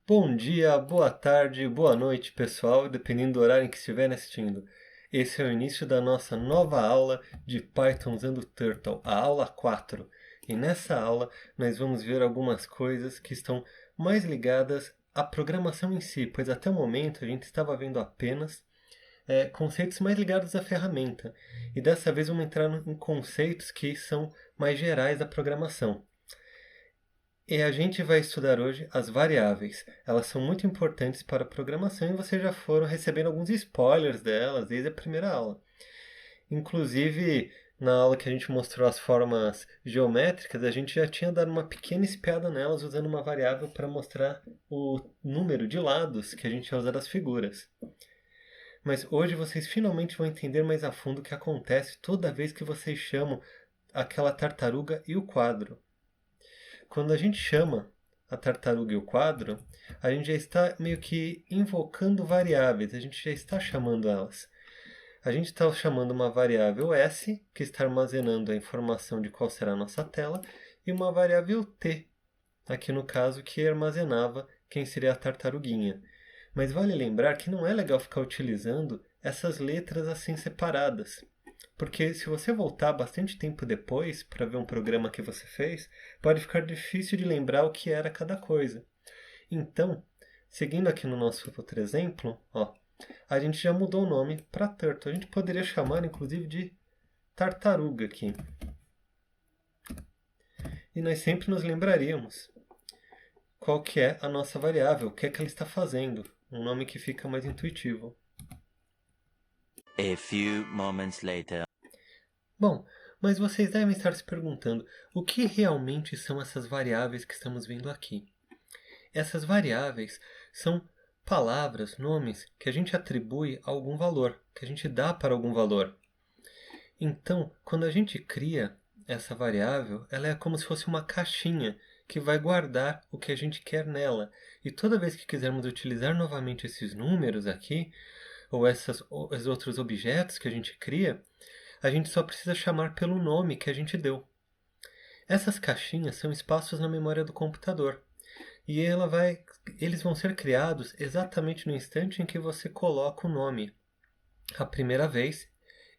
Bom dia, boa tarde, boa noite, pessoal, dependendo do horário em que estiverem assistindo. Esse é o início da nossa nova aula de Python usando Turtle, a aula 4. E nessa aula nós vamos ver algumas coisas que estão mais ligadas à programação em si, pois até o momento a gente estava vendo apenas conceitos mais ligados à ferramenta. E dessa vez vamos entrar em conceitos que são mais gerais da programação. E a gente vai estudar hoje as variáveis. Elas são muito importantes para a programação e vocês já foram recebendo alguns spoilers delas desde a primeira aula. Inclusive, na aula que a gente mostrou as formas geométricas, a gente já tinha dado uma pequena espiada nelas usando uma variável para mostrar o número de lados que a gente ia usar das figuras. Mas hoje vocês finalmente vão entender mais a fundo o que acontece toda vez que vocês chamam aquela tartaruga e o quadro. Quando a gente chama a tartaruga e o quadro, a gente já está meio que invocando variáveis, a gente já está chamando elas. A gente está chamando uma variável S, que está armazenando a informação de qual será a nossa tela, e uma variável T, aqui no caso que armazenava quem seria a tartaruguinha. Mas vale lembrar que não é legal ficar utilizando essas letras assim separadas. Porque se você voltar bastante tempo depois para ver um programa que você fez, pode ficar difícil de lembrar o que era cada coisa. Então, seguindo aqui no nosso outro exemplo, a gente já mudou o nome para Turtle. A gente poderia chamar inclusive de tartaruga aqui. E nós sempre nos lembraríamos qual que é a nossa variável, o que é que ela está fazendo. Um nome que fica mais intuitivo. A few moments later. Bom, mas vocês devem estar se perguntando o que realmente são essas variáveis que estamos vendo aqui. Essas variáveis são palavras, nomes que a gente atribui a algum valor, que a gente dá para algum valor. Então, quando a gente cria essa variável, ela é como se fosse uma caixinha que vai guardar o que a gente quer nela. E toda vez que quisermos utilizar novamente esses números aqui, ou os outros objetos que a gente cria, a gente só precisa chamar pelo nome que a gente deu. Essas caixinhas são espaços na memória do computador. E eles vão ser criados exatamente no instante em que você coloca o nome a primeira vez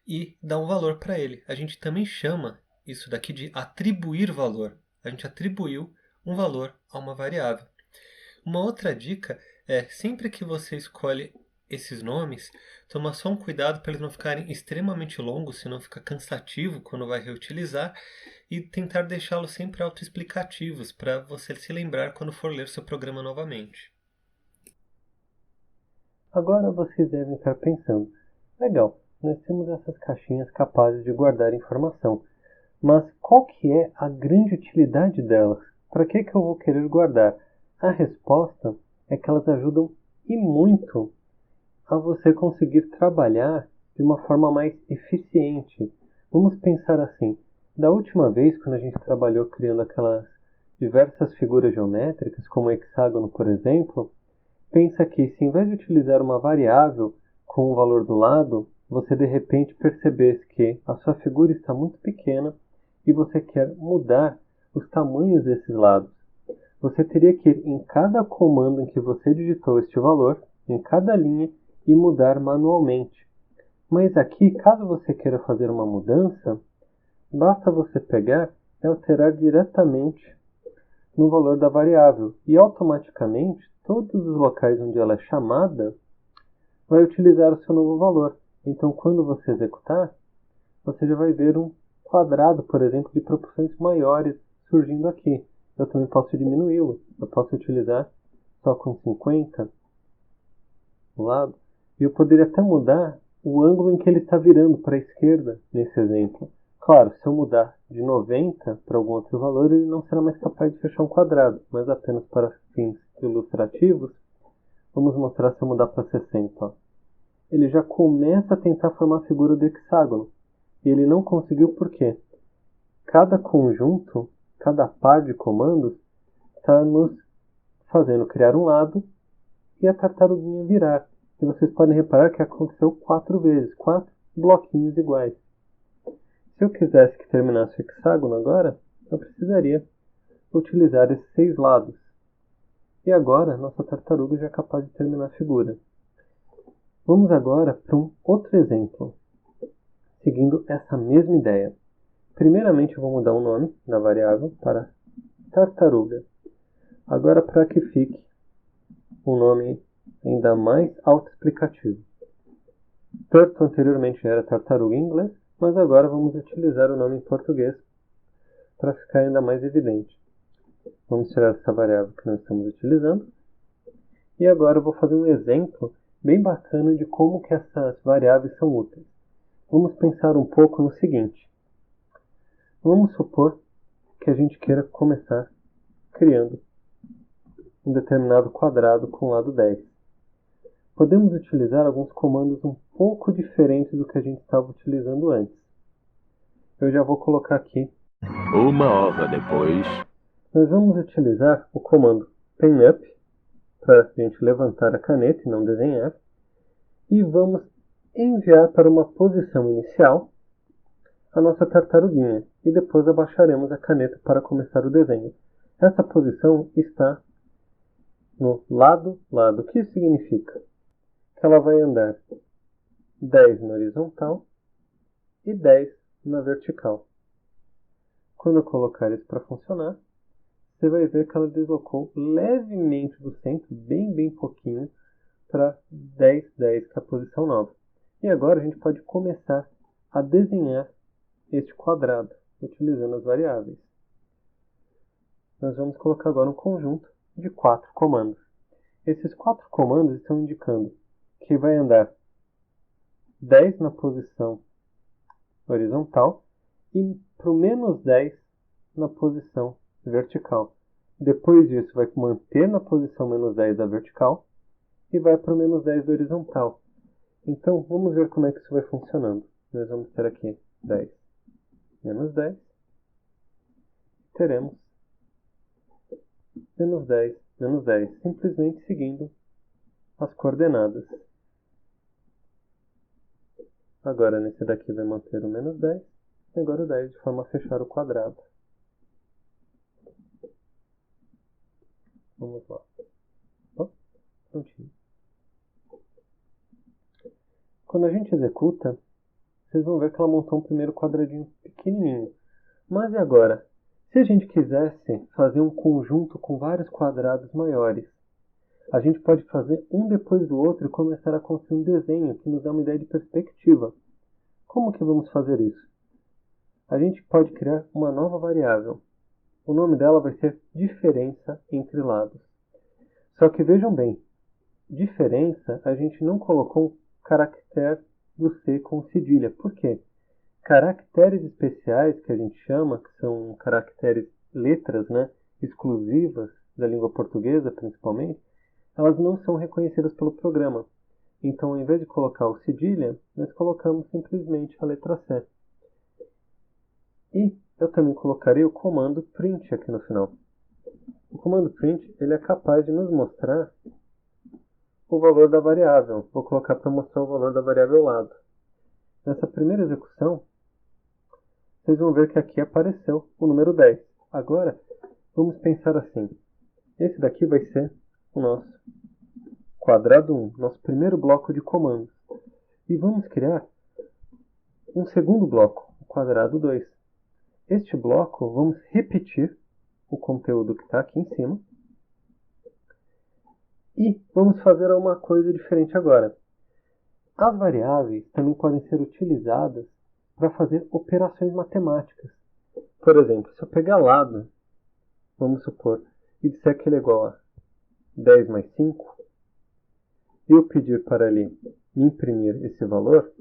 e dá um valor para ele. A gente também chama isso daqui de atribuir valor. A gente atribuiu um valor a uma variável. Uma outra dica é, sempre que você escolhe esses nomes, toma só um cuidado para eles não ficarem extremamente longos, senão fica cansativo quando vai reutilizar, e tentar deixá-los sempre autoexplicativos para você se lembrar quando for ler seu programa novamente. Agora vocês devem estar pensando, legal, nós temos essas caixinhas capazes de guardar informação, mas qual que é a grande utilidade delas? Para que eu vou querer guardar? A resposta é que elas ajudam e muito a você conseguir trabalhar de uma forma mais eficiente. Vamos pensar assim, da última vez quando a gente trabalhou criando aquelas diversas figuras geométricas, como o hexágono, por exemplo, pensa que se em vez de utilizar uma variável com o valor do lado, você de repente percebesse que a sua figura está muito pequena e você quer mudar os tamanhos desses lados. Você teria que ir em cada comando em que você digitou este valor, em cada linha, e mudar manualmente. Mas aqui, caso você queira fazer uma mudança, basta você pegar e alterar diretamente no valor da variável. E automaticamente, todos os locais onde ela é chamada, vai utilizar o seu novo valor. Então, quando você executar, você já vai ver um quadrado, por exemplo, de proporções maiores surgindo aqui. Eu também posso diminuí-lo. Eu posso utilizar só com 50 do lado. E eu poderia até mudar o ângulo em que ele está virando para a esquerda, nesse exemplo. Claro, se eu mudar de 90 para algum outro valor, ele não será mais capaz de fechar um quadrado, mas apenas para fins ilustrativos, vamos mostrar se eu mudar para 60. Ele já começa a tentar formar a figura do hexágono. E ele não conseguiu por quê? Cada conjunto, cada par de comandos, está nos fazendo criar um lado e a tartaruguinha virar. E vocês podem reparar que aconteceu 4 vezes, 4 bloquinhos iguais. Se eu quisesse que terminasse o hexágono agora, eu precisaria utilizar esses 6 lados. E agora, nossa tartaruga já é capaz de terminar a figura. Vamos agora para um outro exemplo, seguindo essa mesma ideia. Primeiramente, eu vou mudar o nome da variável para tartaruga. Agora, para que fique um nome ainda mais autoexplicativo. Turtle anteriormente já era tartaruga em inglês, mas agora vamos utilizar o nome em português para ficar ainda mais evidente. Vamos tirar essa variável que nós estamos utilizando. E agora eu vou fazer um exemplo bem bacana de como que essas variáveis são úteis. Vamos pensar um pouco no seguinte. Vamos supor que a gente queira começar criando um determinado quadrado com o lado 10. Podemos utilizar alguns comandos um pouco diferentes do que a gente estava utilizando antes. Eu já vou colocar aqui. 1 hora depois. Nós vamos utilizar o comando PenUp para a gente levantar a caneta e não desenhar. E vamos enviar para uma posição inicial a nossa tartaruguinha. E depois abaixaremos a caneta para começar o desenho. Essa posição está no lado. O que isso significa? Que ela vai andar 10 na horizontal e 10 na vertical. Quando eu colocar isso para funcionar, você vai ver que ela deslocou levemente do centro, bem pouquinho, para 10, 10, que é a posição nova. E agora a gente pode começar a desenhar este quadrado, utilizando as variáveis. Nós vamos colocar agora um conjunto de 4 comandos. Esses 4 comandos estão indicando que vai andar 10 na posição horizontal e para o menos 10 na posição vertical. Depois disso, vai manter na posição menos 10 da vertical e vai para o menos 10 da horizontal. Então, vamos ver como é que isso vai funcionando. Nós vamos ter aqui 10 menos 10. Teremos menos 10 menos 10, simplesmente seguindo as coordenadas. Agora, nesse daqui vai manter o menos 10 e agora o 10 de forma a fechar o quadrado. Vamos lá. Prontinho. Quando a gente executa, vocês vão ver que ela montou um primeiro quadradinho pequenininho. Mas e agora? Se a gente quisesse fazer um conjunto com vários quadrados maiores, a gente pode fazer um depois do outro e começar a construir um desenho que nos dá uma ideia de perspectiva. Como que vamos fazer isso? A gente pode criar uma nova variável. O nome dela vai ser diferença entre lados. Só que vejam bem, diferença a gente não colocou um caractere do C com cedilha. Por quê? Caracteres especiais, que a gente chama, que são caracteres, letras, exclusivas da língua portuguesa, principalmente, elas não são reconhecidas pelo programa. Então, ao invés de colocar o cedilha, nós colocamos simplesmente a letra C. E eu também colocarei o comando print aqui no final. O comando print ele é capaz de nos mostrar o valor da variável. Vou colocar para mostrar o valor da variável ao lado. Nessa primeira execução, vocês vão ver que aqui apareceu o número 10. Agora, vamos pensar assim. Esse daqui vai ser o nosso quadrado 1, nosso primeiro bloco de comandos. E vamos criar um segundo bloco, o quadrado 2. Este bloco, vamos repetir o conteúdo que está aqui em cima. E vamos fazer uma coisa diferente agora. As variáveis também podem ser utilizadas para fazer operações matemáticas. Por exemplo, se eu pegar lado, vamos supor, e disser que ele é igual a 10 mais 5, e eu pedir para ele me imprimir esse valor,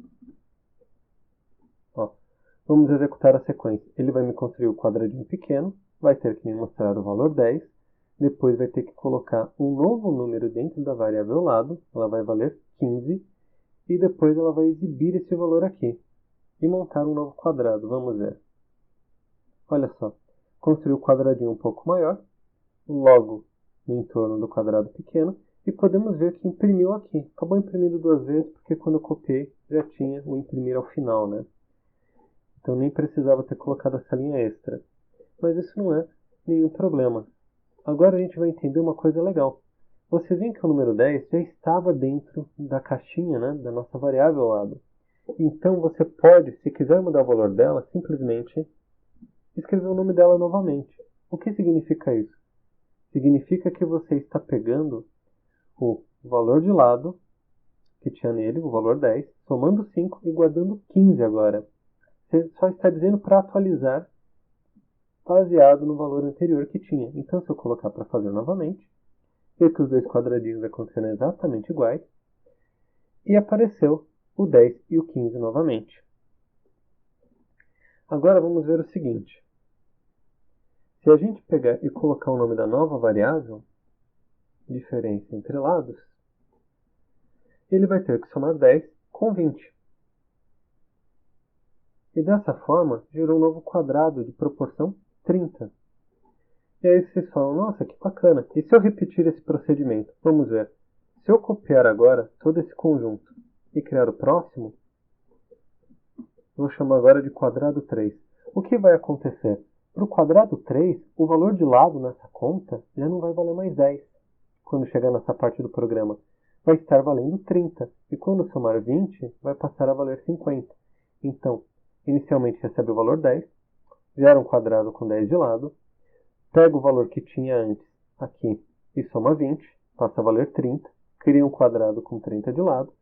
vamos executar a sequência. Ele vai me construir o quadradinho pequeno, vai ter que me mostrar o valor 10, depois vai ter que colocar um novo número dentro da variável lado, ela vai valer 15, e depois ela vai exibir esse valor aqui, e montar um novo quadrado. Vamos ver. Olha só, construiu o quadradinho um pouco maior, logo no entorno do quadrado pequeno, e podemos ver que imprimiu aqui. Acabou imprimindo 2 vezes, porque quando eu copiei já tinha o imprimir ao final, Então nem precisava ter colocado essa linha extra. Mas isso não é nenhum problema. Agora a gente vai entender uma coisa legal. Você vê que o número 10 já estava dentro da caixinha, né, da nossa variável ao lado. Então você pode, se quiser mudar o valor dela, simplesmente escrever o nome dela novamente. O que significa isso? Significa que você está pegando o valor de lado que tinha nele, o valor 10, somando 5 e guardando 15 agora. Você só está dizendo para atualizar baseado no valor anterior que tinha. Então, se eu colocar para fazer novamente, ver que os dois quadradinhos aconteceram exatamente iguais, e apareceu o 10 e o 15 novamente. Agora vamos ver o seguinte. Se a gente pegar e colocar o nome da nova variável, diferença entre lados, ele vai ter que somar 10 com 20. E dessa forma, gerou um novo quadrado de proporção 30. E aí vocês falam, nossa, que bacana. E se eu repetir esse procedimento? Vamos ver. Se eu copiar agora todo esse conjunto e criar o próximo, vou chamar agora de quadrado 3. O que vai acontecer? Para o quadrado 3, o valor de lado nessa conta já não vai valer mais 10. Quando chegar nessa parte do programa, vai estar valendo 30. E quando somar 20, vai passar a valer 50. Então, inicialmente recebe o valor 10, gera um quadrado com 10 de lado, pega o valor que tinha antes aqui e soma 20, passa a valer 30, cria um quadrado com 30 de lado,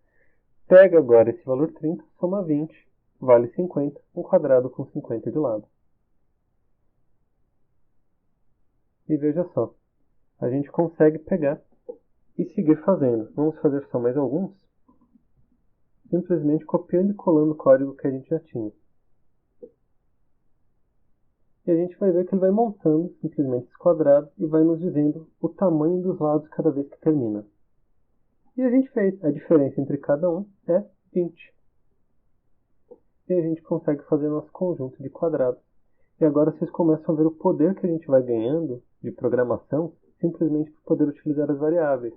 pega agora esse valor 30, soma 20, vale 50, um quadrado com 50 de lado. E veja só, a gente consegue pegar e seguir fazendo. Vamos fazer só mais alguns, simplesmente copiando e colando o código que a gente já tinha. E a gente vai ver que ele vai montando simplesmente esse quadrado e vai nos dizendo o tamanho dos lados cada vez que termina. E a gente fez. A diferença entre cada um é 20. E a gente consegue fazer nosso conjunto de quadrados. E agora vocês começam a ver o poder que a gente vai ganhando de programação simplesmente por poder utilizar as variáveis.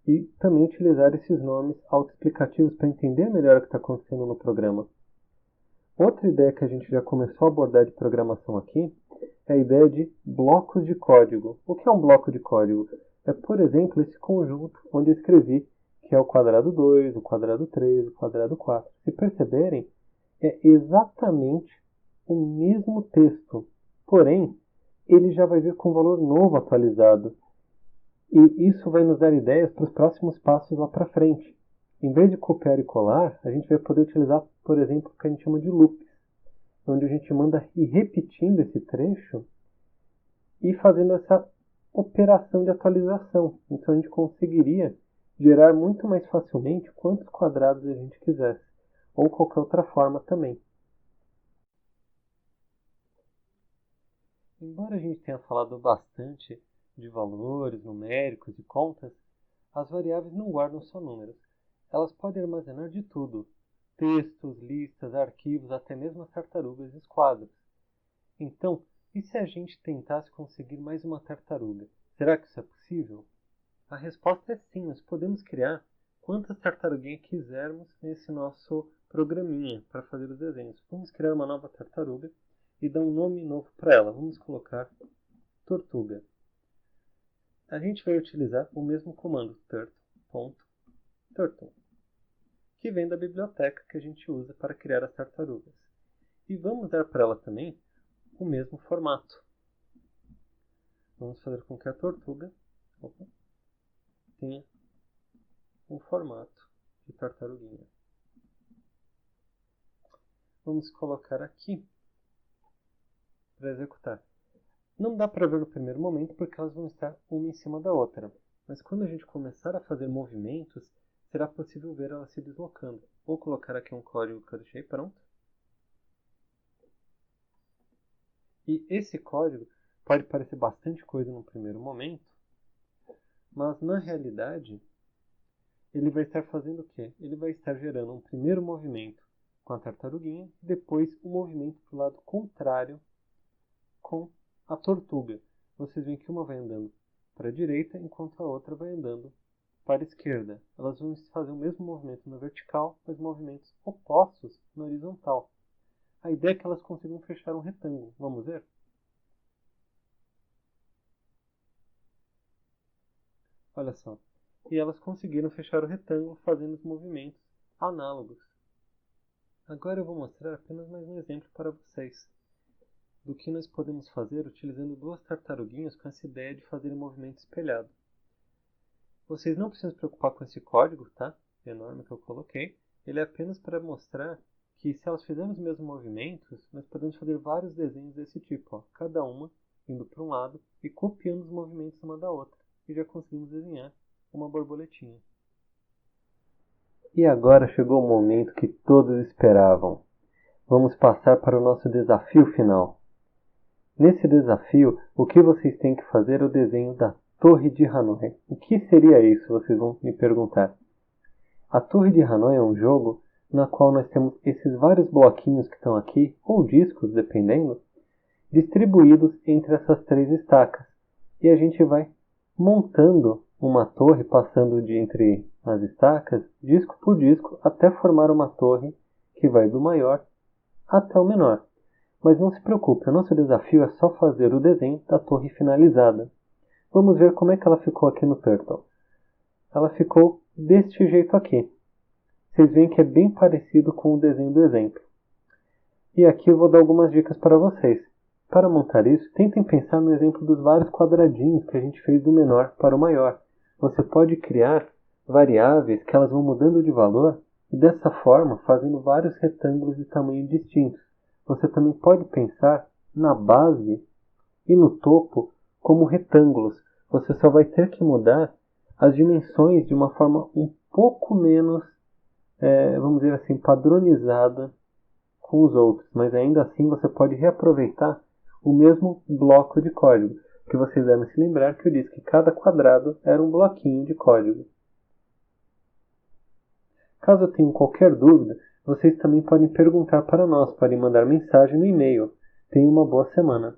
E também utilizar esses nomes autoexplicativos para entender melhor o que está acontecendo no programa. Outra ideia que a gente já começou a abordar de programação aqui é a ideia de blocos de código. O que é um bloco de código? É, por exemplo, esse conjunto onde eu escrevi que é o quadrado 2, o quadrado 3, o quadrado 4. Se perceberem, é exatamente o mesmo texto, porém, ele já vai vir com um valor novo atualizado. E isso vai nos dar ideias para os próximos passos lá para frente. Em vez de copiar e colar, a gente vai poder utilizar, por exemplo, o que a gente chama de loops, onde a gente manda ir repetindo esse trecho e fazendo essa operação de atualização. Então a gente conseguiria gerar muito mais facilmente quantos quadrados a gente quisesse, ou qualquer outra forma também. Embora a gente tenha falado bastante de valores numéricos e contas, as variáveis não guardam só números. Elas podem armazenar de tudo: textos, listas, arquivos, até mesmo as tartarugas e esquadros. Então, e se a gente tentasse conseguir mais uma tartaruga? Será que isso é possível? A resposta é sim, nós podemos criar quantas tartaruguinhas quisermos nesse nosso programinha para fazer os desenhos. Vamos criar uma nova tartaruga e dar um nome novo para ela. Vamos colocar Tortuga. A gente vai utilizar o mesmo comando turt.turtle, que vem da biblioteca que a gente usa para criar as tartarugas. E vamos dar para ela também o mesmo formato. Vamos fazer com que a tortuga tenha um formato de tartaruguinha. Vamos colocar aqui para executar. Não dá para ver no primeiro momento porque elas vão estar uma em cima da outra. Mas quando a gente começar a fazer movimentos, será possível ver elas se deslocando. Vou colocar aqui um código que eu deixei pronto. E esse código pode parecer bastante coisa no primeiro momento, mas na realidade ele vai estar fazendo o quê? Ele vai estar gerando um primeiro movimento com a tartaruguinha, depois um movimento para o lado contrário com a tortuga. Vocês veem que uma vai andando para a direita, enquanto a outra vai andando para a esquerda. Elas vão fazer o mesmo movimento na vertical, mas movimentos opostos na horizontal. A ideia é que elas consigam fechar um retângulo. Vamos ver? Olha só. E elas conseguiram fechar o retângulo fazendo os movimentos análogos. Agora eu vou mostrar apenas mais um exemplo para vocês do que nós podemos fazer utilizando duas tartaruguinhas com essa ideia de fazer um movimento espelhado. Vocês não precisam se preocupar com esse código, tá? Enorme que eu coloquei. Ele é apenas para mostrar que se elas fizerem os mesmos movimentos, nós podemos fazer vários desenhos desse tipo, ó, cada uma indo para um lado e copiando os movimentos uma da outra. E já conseguimos desenhar uma borboletinha. E agora chegou o momento que todos esperavam. Vamos passar para o nosso desafio final. Nesse desafio, o que vocês têm que fazer é o desenho da Torre de Hanoi. O que seria isso, vocês vão me perguntar. A Torre de Hanoi é um jogo na qual nós temos esses vários bloquinhos que estão aqui, ou discos, dependendo, distribuídos entre essas três estacas. E a gente vai montando uma torre, passando de entre as estacas, disco por disco, até formar uma torre que vai do maior até o menor. Mas não se preocupe, o nosso desafio é só fazer o desenho da torre finalizada. Vamos ver como é que ela ficou aqui no Turtle. Ela ficou deste jeito aqui. Vocês veem que é bem parecido com o desenho do exemplo. E aqui eu vou dar algumas dicas para vocês. Para montar isso, tentem pensar no exemplo dos vários quadradinhos que a gente fez do menor para o maior. Você pode criar variáveis que elas vão mudando de valor e dessa forma fazendo vários retângulos de tamanho distintos. Você também pode pensar na base e no topo como retângulos. Você só vai ter que mudar as dimensões de uma forma um pouco menos, vamos dizer assim, padronizada com os outros. Mas ainda assim você pode reaproveitar o mesmo bloco de código. Que vocês devem se lembrar que eu disse que cada quadrado era um bloquinho de código. Caso tenham qualquer dúvida, vocês também podem perguntar para nós, podem mandar mensagem no e-mail. Tenham uma boa semana.